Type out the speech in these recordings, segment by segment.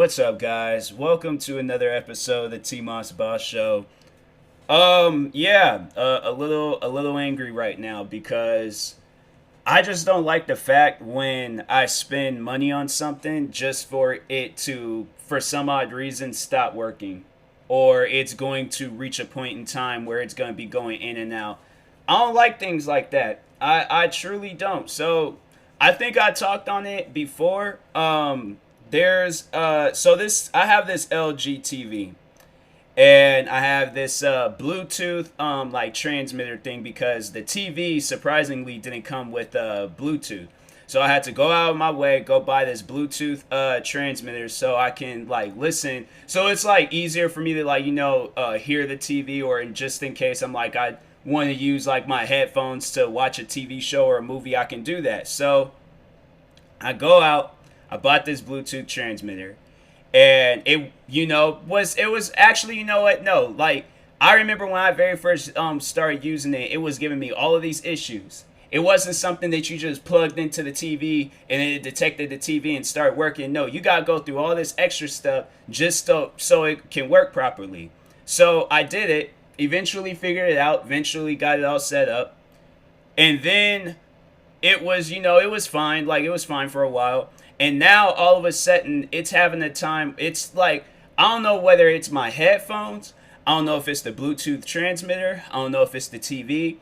What's up, guys? Welcome to another episode of the TMossBoss show. A little angry right now because I just don't like the fact when I spend money on something just for it to, for some odd reason, stop working, or it's going to reach a point in time where it's going to be going in and out. I don't like things like that. I truly don't. So I think I talked on it before. There's so this I have this LG TV, and I have this Bluetooth like transmitter thing because the TV surprisingly didn't come with Bluetooth. So I had to go out of my way, go buy this Bluetooth transmitter so I can like listen. So it's like easier for me to like hear the TV, or just in case I want to use like my headphones to watch a TV show or a movie, I can do that. So I go out, I bought this Bluetooth transmitter, and it was actually, no, like I remember when I very first started using it, it was giving me all of these issues. It wasn't something that you just plugged into the TV and it detected the TV and started working. No, you gotta go through all this extra stuff just so it can work properly. So I did it, eventually figured it out, eventually got it all set up, and then it was fine. Like, it was fine for a while. And now all of a sudden it's having a time. It's like, I don't know whether it's my headphones. I don't know if it's the Bluetooth transmitter. I don't know if it's the TV.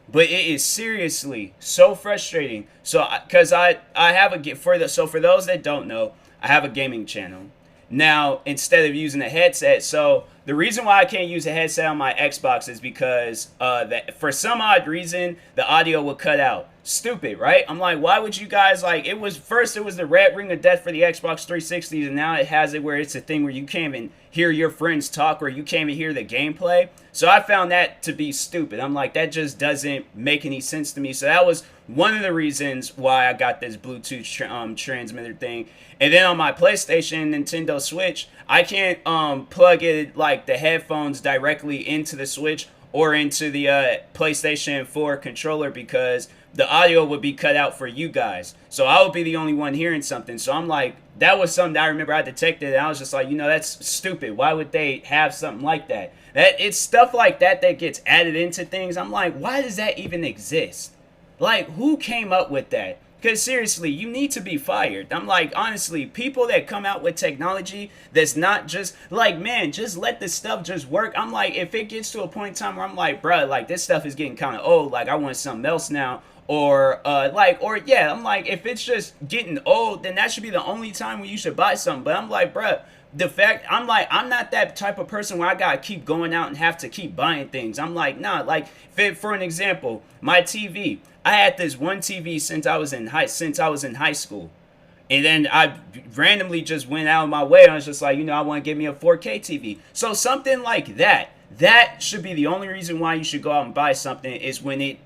But it is seriously so frustrating. So, because I have for those that don't know, I have a gaming channel. Now, instead of using a headset, so the reason why I can't use a headset on my Xbox is because that for some odd reason the audio would cut out. Stupid, right? I'm like, why would you guys like? It was the red ring of death for the Xbox 360s, and now it has it where it's a thing where you can't even hear your friends talk, or you can't even hear the gameplay. So I found that to be stupid. I'm like, that just doesn't make any sense to me. So that was one of the reasons why I got this Bluetooth transmitter thing. And then on my PlayStation, Nintendo Switch, I can't plug it like the headphones directly into the Switch or into the PlayStation 4 controller, because the audio would be cut out for you guys. So I would be the only one hearing something. So I'm like, that was something that I remember I detected, and I was just like, that's stupid. Why would they have something like that? It's stuff like that that gets added into things. I'm like, why does that even exist? Like, who came up with that? Because seriously, you need to be fired. I'm like, honestly, people that come out with technology that's not just like, man, just let this stuff just work. I'm like, if it gets to a point in time where I'm like, bruh, like this stuff is getting kind of old, like I want something else now. I'm like, if it's just getting old, then that should be the only time when you should buy something. But I'm like, bruh, I'm not that type of person where I gotta keep going out and have to keep buying things. I'm like, nah, like, for an example, my TV. I had this one TV since I was in high school. And then I randomly just went out of my way. I was just like, I want to get me a 4K TV. So something like that. That should be the only reason why you should go out and buy something, is when it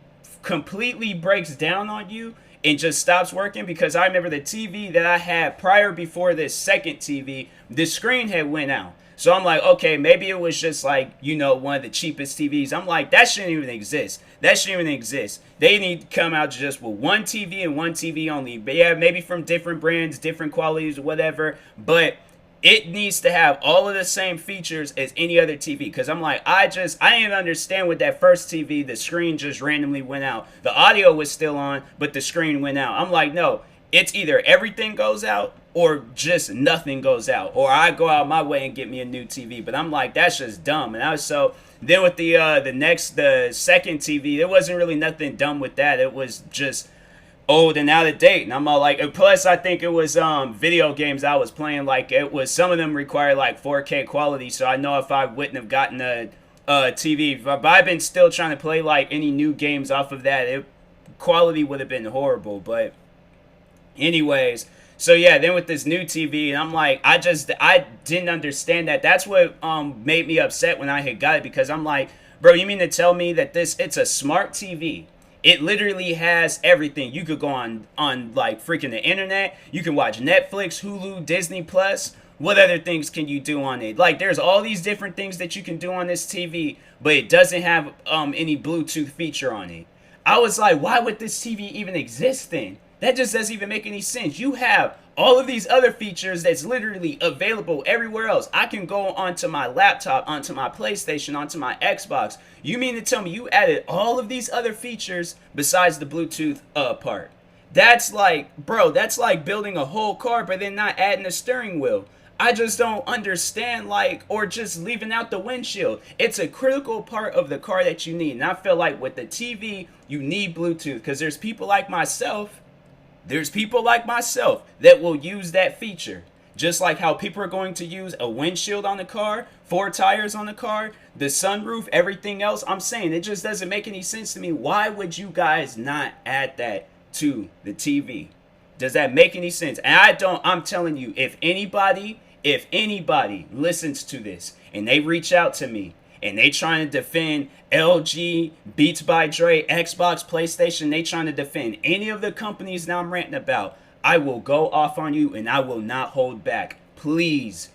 completely breaks down on you and just stops working. Because I remember the TV that I had before this second TV, the screen had went out. So I'm like, okay, maybe it was just like, one of the cheapest TVs. I'm like, that shouldn't even exist. That shouldn't even exist. They need to come out just with one TV and one TV only. But yeah, maybe from different brands, different qualities, whatever. But it needs to have all of the same features as any other TV. Because I'm like, I didn't understand with that first TV, the screen just randomly went out. The audio was still on, but the screen went out. I'm like, no, it's either everything goes out or just nothing goes out, or I go out my way and get me a new TV. But I'm like, that's just dumb. And then with the second TV, there wasn't really nothing dumb with that. It was just old and out of date. And I'm all like, plus I think it was video games I was playing, like it was, some of them required like 4K quality. So I know if I wouldn't have gotten a TV, but I've been still trying to play like any new games off of that, quality would have been horrible. But anyways, so yeah, then with this new TV, and I'm like, I didn't understand that. That's what made me upset when I had got it, because I'm like, bro, you mean to tell me that it's a smart TV? It literally has everything. You could go on like freaking the internet. You can watch Netflix, Hulu, Disney Plus. What other things can you do on it? Like, there's all these different things that you can do on this TV, but it doesn't have any Bluetooth feature on it. I was like, why would this TV even exist then? That just doesn't even make any sense. You have All of these other features that's literally available everywhere else. I can go onto my laptop, onto my PlayStation, onto my Xbox. You mean to tell me you added all of these other features besides the Bluetooth part? That's like, bro, that's like building a whole car but then not adding a steering wheel. I just don't understand, like, or just leaving out the windshield. It's a critical part of the car that you need. And I feel like with the TV, you need Bluetooth because there's people like myself that will use that feature. Just like how people are going to use a windshield on the car, 4 tires on the car, the sunroof, everything else. I'm saying it just doesn't make any sense to me. Why would you guys not add that to the TV? Does that make any sense? And I'm telling you, if anybody listens to this and they reach out to me and they trying to defend LG, Beats by Dre, Xbox, PlayStation, they trying to defend any of the companies that I'm ranting about, I will go off on you and I will not hold back. Please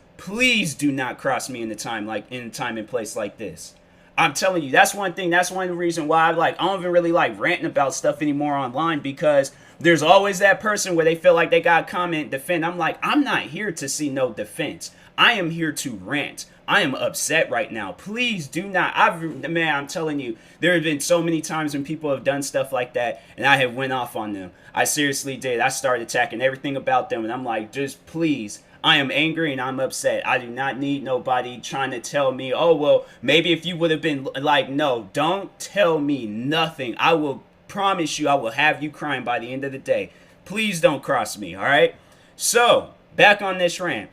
do not cross me in time and place like this. I'm telling you, that's one thing. That's one reason why I don't even really like ranting about stuff anymore online, because there's always that person where they feel like they got to comment, defend. I'm like, I'm not here to see no defense. I am here to rant. I am upset right now. Please do not. I'm telling you, there have been so many times when people have done stuff like that and I have went off on them. I seriously did. I started attacking everything about them and I'm like, just please. I am angry and I'm upset. I do not need nobody trying to tell me, oh, well, maybe if you would have been like, no, don't tell me nothing. I will promise you I will have you crying by the end of the day. Please don't cross me, all right? So, back on this rant.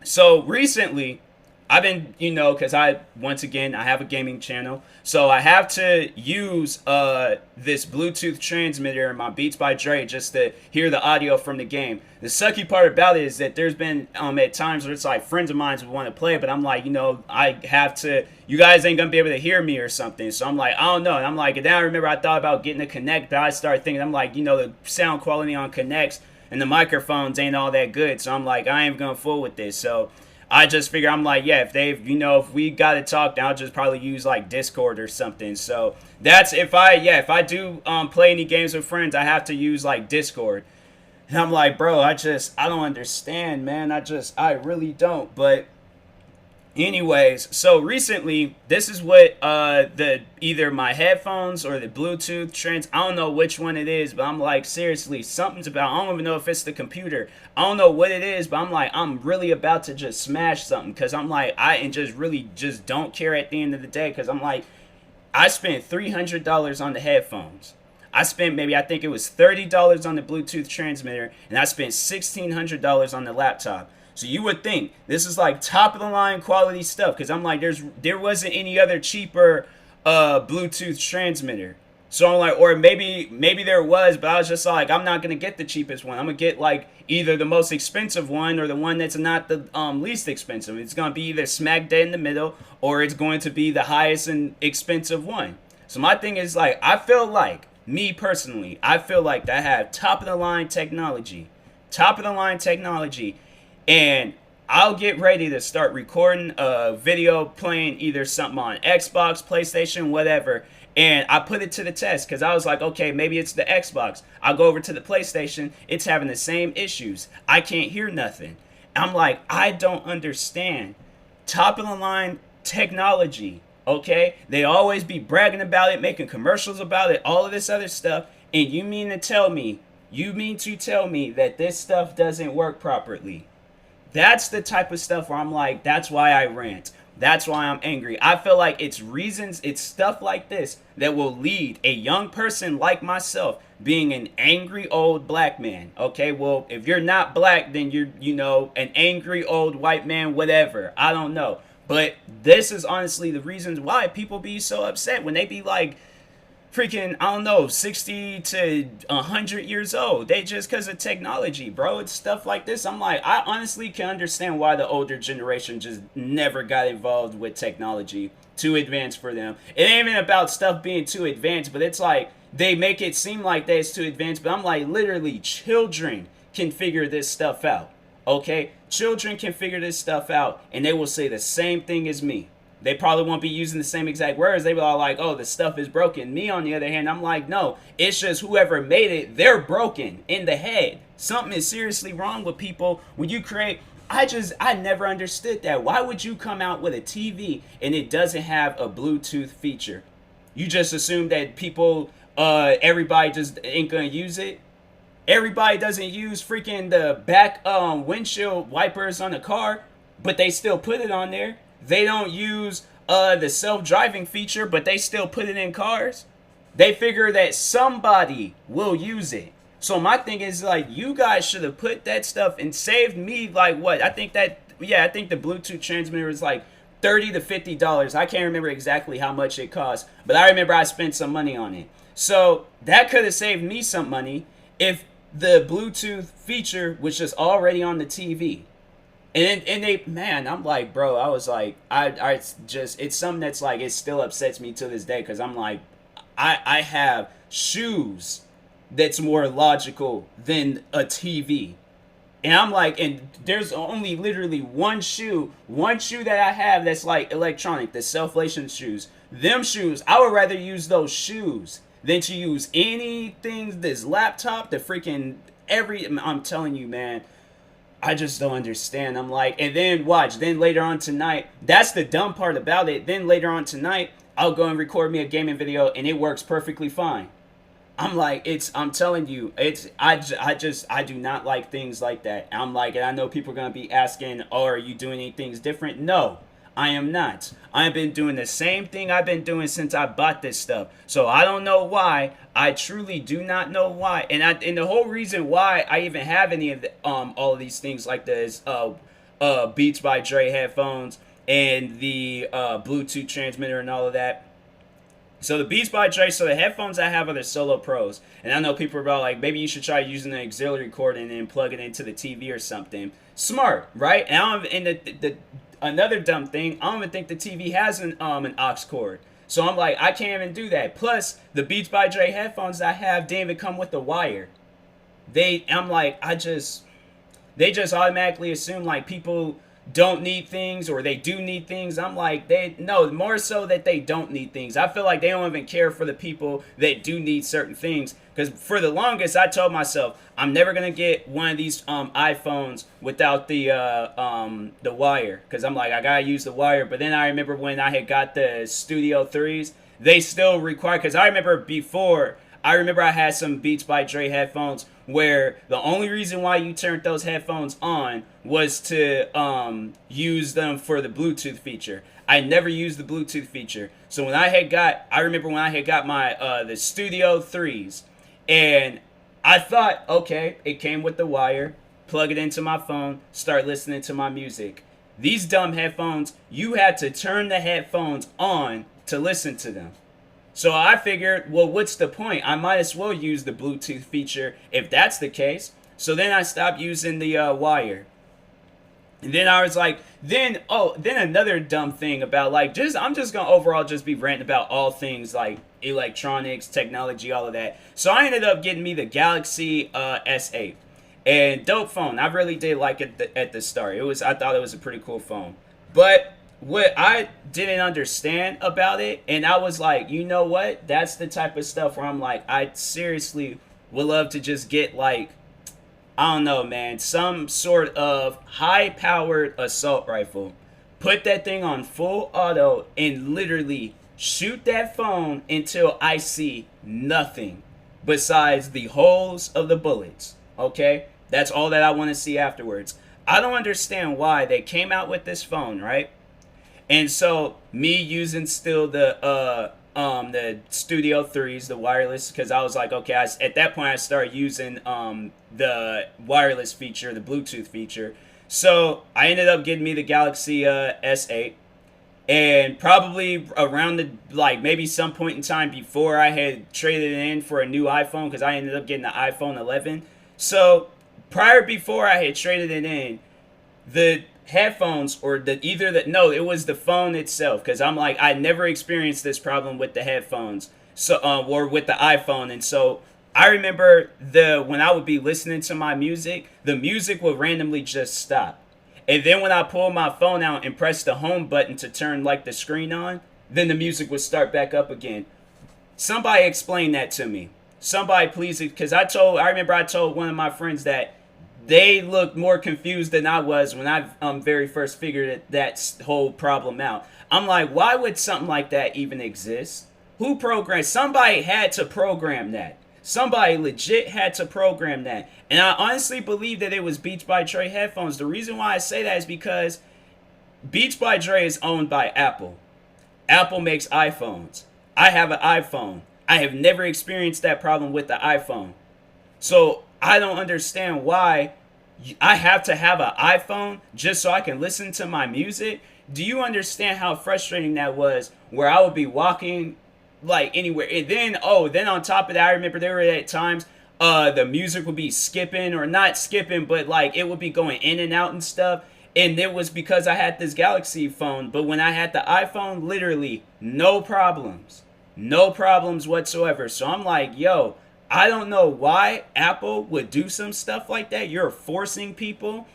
So, recently, I've been, because once again, I have a gaming channel. So I have to use this Bluetooth transmitter in my Beats by Dre just to hear the audio from the game. The sucky part about it is that there's been at times where it's like friends of mine would want to play, but I'm like, I have to, you guys ain't going to be able to hear me or something. So I'm like, I don't know. And I'm like, and then I remember I thought about getting a Connect, but I started thinking, I'm like, the sound quality on Connects and the microphones ain't all that good. So I'm like, I ain't going to fool with this. So I just figure, I'm like, yeah, if we got to talk, then I'll just probably use like Discord or something. So that's if I do play any games with friends, I have to use like Discord. And I'm like, bro, I don't understand, man. I really don't. But anyways, so recently, this is what either my headphones or the Bluetooth I don't know which one it is, but I'm like, seriously, something's about, I don't even know if it's the computer. I don't know what it is, but I'm like, I'm really about to just smash something, because I'm like, I really don't care at the end of the day, because I'm like, I spent $300 on the headphones. I spent I think it was $30 on the Bluetooth transmitter, and I spent $1,600 on the laptop. So you would think this is like top of the line quality stuff, because I'm like, there wasn't any other cheaper Bluetooth transmitter. So I'm like, or maybe there was, but I was just like, I'm not gonna get the cheapest one. I'm gonna get like either the most expensive one or the one that's not the least expensive. It's gonna be either smack dead in the middle, or it's going to be the highest and expensive one. So my thing is like, I feel like that I have top of the line technology, and I'll get ready to start recording a video, playing either something on Xbox, PlayStation, whatever. And I put it to the test because I was like, okay, maybe it's the Xbox. I'll go over to the PlayStation. It's having the same issues. I can't hear nothing. I'm like, I don't understand. Top of the line technology, okay? They always be bragging about it, making commercials about it, all of this other stuff. And you mean to tell me that this stuff doesn't work properly? That's the type of stuff where I'm like, that's why I rant. That's why I'm angry. I feel like it's stuff like this that will lead a young person like myself being an angry old black man. Okay, well, if you're not black, then you're, an angry old white man, whatever. I don't know. But this is honestly the reasons why people be so upset when they be like, freaking, I don't know, 60 to 100 years old. They just because of technology, bro. It's stuff like this. I'm like, I honestly can understand why the older generation just never got involved with technology. Too advanced for them. It ain't even about stuff being too advanced, but it's like they make it seem like that it's too advanced. But I'm like, literally, children can figure this stuff out. Okay? Children can figure this stuff out, and they will say the same thing as me. They probably won't be using the same exact words. They be all like, oh, the stuff is broken. Me, on the other hand, I'm like, no, it's just whoever made it, they're broken in the head. Something is seriously wrong with people when you create. I never understood that. Why would you come out with a TV and it doesn't have a Bluetooth feature? You just assume that people, everybody just ain't gonna use it. Everybody doesn't use freaking the back windshield wipers on the car, but they still put it on there. They don't use the self-driving feature, but they still put it in cars. They figure that somebody will use it. So my thing is like, you guys should have put that stuff and saved me like what? I think the Bluetooth transmitter is like $30 to $50. I can't remember exactly how much it cost, but I remember I spent some money on it. So that could have saved me some money if the Bluetooth feature was just already on the TV. And they, man, I'm like, bro, I was like, I just, it's something that's like, it still upsets me to this day, because I'm like, I have shoes that's more logical than a TV. And I'm like, and there's only literally one shoe that I have that's like electronic, the self-lacing shoes. Them shoes, I would rather use those shoes than to use anything, this laptop, the freaking I'm telling you, man, I just don't understand. I'm like, and then watch, then later on tonight, that's the dumb part about it. Then later on tonight, I'll go and record me a gaming video and it works perfectly fine. I'm like, I'm telling you, I do not like things like that. I'm like, and I know people are going to be asking, oh, are you doing any things different? No, I am not. I've been doing the same thing I've been doing since I bought this stuff. So I don't know why. I truly do not know why. And the whole reason why I even have any of all of these things like this, Beats by Dre headphones and the Bluetooth transmitter and all of that. So the Beats by Dre, so the headphones I have are the Solo Pros. And I know people are about like, maybe you should try using the auxiliary cord and then plug it into the TV or something. Smart, right? And another dumb thing, I don't even think the TV has an aux cord. So I'm like, I can't even do that. Plus, the Beats by Dre headphones I have didn't even come with the wire. They just automatically assume like people don't need things or they do need things. I'm like, no, more so that they don't need things. I feel like they don't even care for the people that do need certain things. Because for the longest, I told myself, I'm never going to get one of these iPhones without the wire. Because I'm like, I got to use the wire. But then I remember when I had got the Studio 3s, they still require, because I remember I had some Beats by Dre headphones where the only reason why you turned those headphones on was to use them for the Bluetooth feature. I never used the Bluetooth feature. So when I remember when I had got my the Studio 3s, and I thought, okay, it came with the wire, plug it into my phone, start listening to my music. These dumb headphones, you had to turn the headphones on to listen to them. So I figured, well, what's the point? I might as well use the Bluetooth feature if that's the case. So then I stopped using the wire. And then I was like, then another dumb thing about like, I'm just going to overall just be ranting about all things like electronics, technology, all of that. So I ended up getting me the Galaxy S8. And dope phone. I really did like it at the start. I thought it was a pretty cool phone. But what I didn't understand about it, and I was like, you know what? That's the type of stuff where I'm like, I seriously would love to just get like, I don't know, man, some sort of high-powered assault rifle. Put that thing on full auto and literally shoot that phone until I see nothing besides the holes of the bullets. Okay? That's all that I want to see afterwards. I don't understand why they came out with this phone, right? And so me using still the Studio 3s, the wireless, because I was like, okay, at that point I started using the wireless feature, the Bluetooth feature. So I ended up getting me the Galaxy S8, and probably around maybe some point in time before I had traded it in for a new iPhone, because I ended up getting the iPhone 11. So before I had traded it in, the headphones it was the phone itself, because I'm like, I never experienced this problem with the headphones, so or with the iPhone. And so I remember when I would be listening to my music, the music would randomly just stop. And then when I pull my phone out and press the home button to turn like the screen on, then the music would start back up again. Somebody explain that to me. Somebody please, because I remember I told one of my friends that they looked more confused than I was when I very first figured that whole problem out. I'm like, why would something like that even exist? Who programmed? Somebody had to program that. Somebody legit had to program that. And I honestly believe that it was Beats by Dre headphones. The reason why I say that is because Beats by Dre is owned by Apple. Apple makes iPhones. I have an iPhone. I have never experienced that problem with the iPhone. So I don't understand why I have to have an iPhone just so I can listen to my music. Do you understand how frustrating that was, where I would be walking like anywhere, and then on top of that, I remember there were at times the music would be skipping, or not skipping, but like it would be going in and out and stuff. And it was because I had this Galaxy phone, but when I had the iPhone, literally no problems. No problems whatsoever. So I'm like, yo, I don't know why Apple would do some stuff like that. You're forcing people.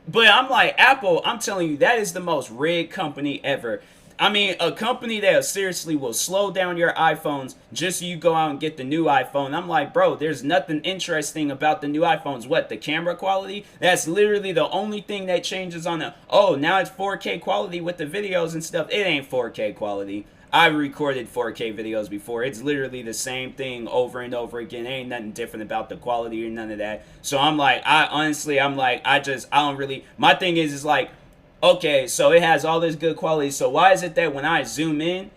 But I'm like, Apple, I'm telling you, that is the most rigged company ever. I mean, a company that seriously will slow down your iPhones just so you go out and get the new iPhone. I'm like, bro, there's nothing interesting about the new iPhones. What, the camera quality? That's literally the only thing that changes on the, oh, now it's 4K quality with the videos and stuff. It ain't 4K quality. I recorded 4K videos before. It's literally the same thing over and over again. Ain't nothing different about the quality or none of that. So I'm like, I don't really, my thing is like, okay, so it has all this good quality. So why is it that when I zoom in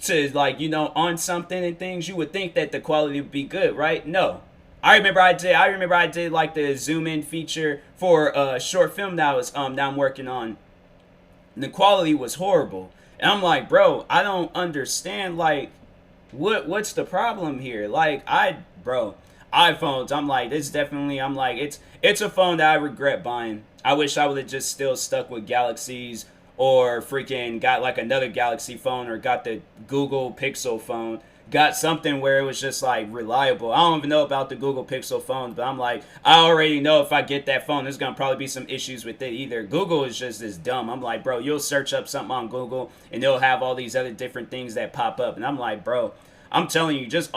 to like, on something and things, you would think that the quality would be good, right? No. I remember I did like the zoom in feature for a short film that I'm working on. And the quality was horrible. And I'm like, bro, I don't understand, like, what's the problem here? Like, iPhones, I'm like, it's a phone that I regret buying. I wish I would have just still stuck with Galaxies, or freaking got like another Galaxy phone, or got the Google Pixel phone. Got something where it was just like reliable. I don't even know about the Google Pixel phone, but I'm like, I already know if I get that phone, there's gonna probably be some issues with it either. Google is just as dumb. I'm like, bro, you'll search up something on Google and they'll have all these other different things that pop up. And I'm like, bro, I'm telling you, just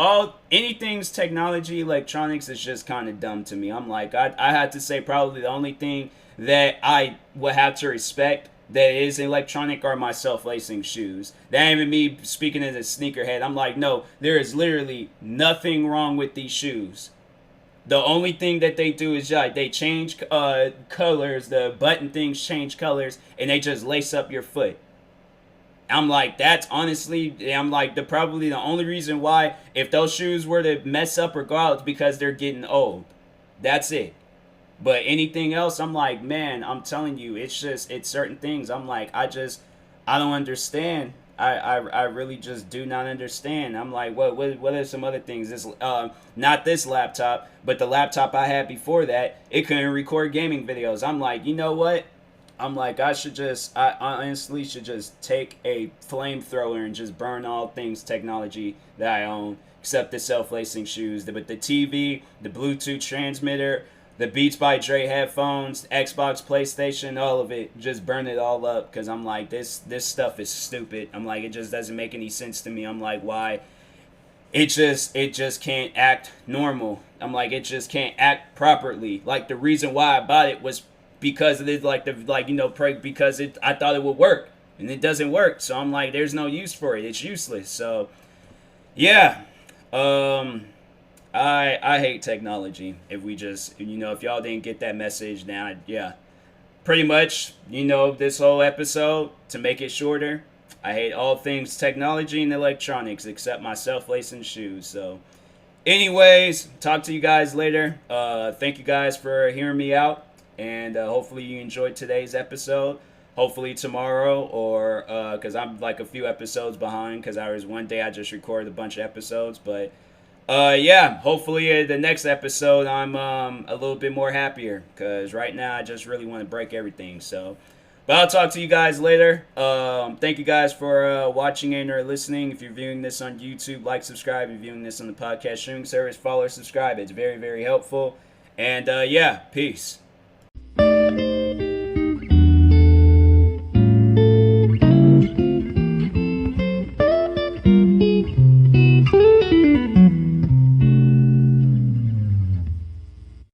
anything's technology, electronics is just kind of dumb to me. I'm like, I had to say probably the only thing that I would have to respect that is electronic are my self-lacing shoes. That ain't even me speaking as a sneakerhead. I'm like, no, there is literally nothing wrong with these shoes. The only thing that they do is they change colors, the button things change colors, and they just lace up your foot. I'm like, that's honestly, probably the only reason why, if those shoes were to mess up or go out, it's because they're getting old. That's it. But anything else, I'm like, man, I'm telling you, it's certain things. I'm like, I don't understand. I really just do not understand. I'm like, what are some other things? This, not this laptop, but the laptop I had before that, it couldn't record gaming videos. I'm like, you know what? I'm like, I honestly should just take a flamethrower and just burn all things technology that I own, except the self-lacing shoes. But the TV, the Bluetooth transmitter, the Beats by Dre headphones, Xbox, PlayStation, all of it, just burn it all up, because I'm like, this stuff is stupid. I'm like, it just doesn't make any sense to me. I'm like, why? It just can't act normal. I'm like, it just can't act properly. Like, the reason why I bought it was because it is because I thought it would work, and it doesn't work. So I'm like, there's no use for it. It's useless. So yeah, I hate technology. If we just, if y'all didn't get that message, now, yeah, pretty much, this whole episode, to make it shorter, I hate all things technology and electronics except my self-lacing shoes. So anyways, talk to you guys later. Thank you guys for hearing me out, and hopefully you enjoyed today's episode. Hopefully tomorrow, or because I'm like a few episodes behind, because one day I just recorded a bunch of episodes. But yeah, hopefully the next episode I'm a little bit more happier, because right now I just really want to break everything. So, but I'll talk to you guys later. Thank you guys for watching and or listening. If you're viewing this on YouTube, like, subscribe. If you're viewing this on the podcast streaming service, follow or subscribe. It's very, very helpful. And yeah, peace.